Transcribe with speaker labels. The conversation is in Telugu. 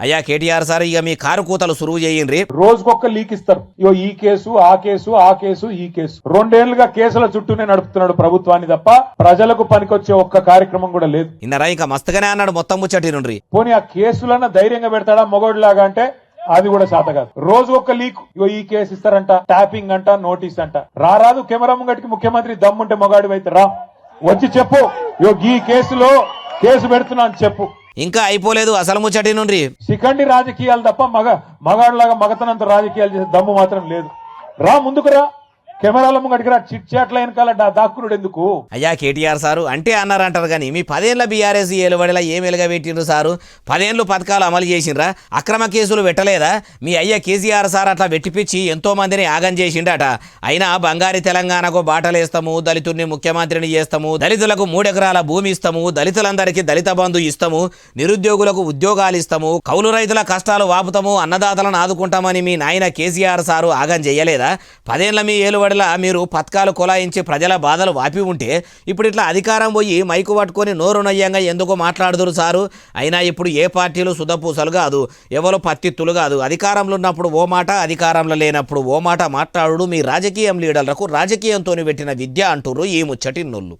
Speaker 1: అయ్యా కేటీఆర్ సార్ ఇక మీ కారు కూతలు సురువు చేయండి.
Speaker 2: రోజుకొక లీక్ ఇస్తారు. ఇగో ఈ కేసు ఆ కేసు ఆ కేసు ఈ కేసు 2 ఏళ్లుగా కేసుల చుట్టూనే నడుపుతున్నాడు ప్రభుత్వాన్ని తప్ప ప్రజలకు పనికొచ్చే ఒక్క కార్యక్రమం కూడా లేదు.
Speaker 1: ఇన్నరా ఇంకా మస్తుగానే అన్నాడు మొత్తం ముచ్చటి నుండి.
Speaker 2: పోనీ ఆ కేసులన్నా ధైర్యంగా పెడతాడా మొగోడిలాగా అంటే అది కూడా శాత కాదు. రోజు ఒక లీక్, ఇగో ఈ కేసు ఇస్తారంట, ట్యాపింగ్ అంట, నోటీస్ అంట. రారాదు కెమెరా ముంగటికి ముఖ్యమంత్రి దమ్ముంటే మొగాడి అయితే రా, వచ్చి చెప్పు ఇగో ఈ కేసులో కేసు పెడుతున్నా అని చెప్పు.
Speaker 1: ఇంకా అయిపోలేదు అసలు ముచ్చటి నుండి.
Speaker 2: శిఖండి రాజకీయాలు తప్ప మగాడులాగా మగతనంత రాజకీయాలు చేసే దమ్ము మాత్రం లేదు. రా ముందుకు రా, కెమెరాల ముంగటికి రా, చిట్ చాట్ల వెనకాల దాక్కునుడు ఎందుకు?
Speaker 1: అయ్యా కేటీఆర్ సారు అంటే అన్నారంటారు కానీ మీ 10 ఏళ్ల బీఆర్ఎస్ ఏలుబడిలా ఏం వెలగబెట్టిండ్రు సారు? 10 ఏళ్ళు పథకాలు అమలు చేసిండ్రా? అక్రమ కేసులు పెట్టలేదా? మీ అయ్య కేసీఆర్ సార్ అట్లా వెట్టిపిచ్చి ఎంతో మందిని ఆగం చేసిండట. అయినా బంగారి తెలంగాణకు బాటలేస్తాము, దళితుడిని ముఖ్యమంత్రిని చేస్తాము, దళితులకు 3 ఎకరాల భూమి ఇస్తాము, దళితులందరికీ దళిత బంధు ఇస్తాము, నిరుద్యోగులకు ఉద్యోగాలు ఇస్తాము, కౌలు రైతుల కష్టాలు వాపుతాము, అన్నదాతలను ఆదుకుంటామని మీ నాయన కేసీఆర్ సారు ఆగం చెయ్యలేదా? 10 ఏళ్ల మీ ఏలుబడి మీరు పథకాలు కొలాయించి ప్రజల బాధలు వాపి ఉంటే ఇప్పుడు ఇట్లా అధికారం పోయి మైకు పట్టుకొని నోరు నయ్యంగా ఎందుకు మాట్లాడుదురు సారు? అయినా ఇప్పుడు ఏ పార్టీలు సుధపూసలు కాదు, ఎవరు పత్తిత్తులు కాదు. అధికారంలో ఉన్నప్పుడు ఓ మాట, అధికారంలో లేనప్పుడు ఓ మాట మాట్లాడు మీ రాజకీయం లీడర్లకు రాజకీయంతో పెట్టిన విద్య అంటుర్రు ఈ ముచ్చటి నొల్లు.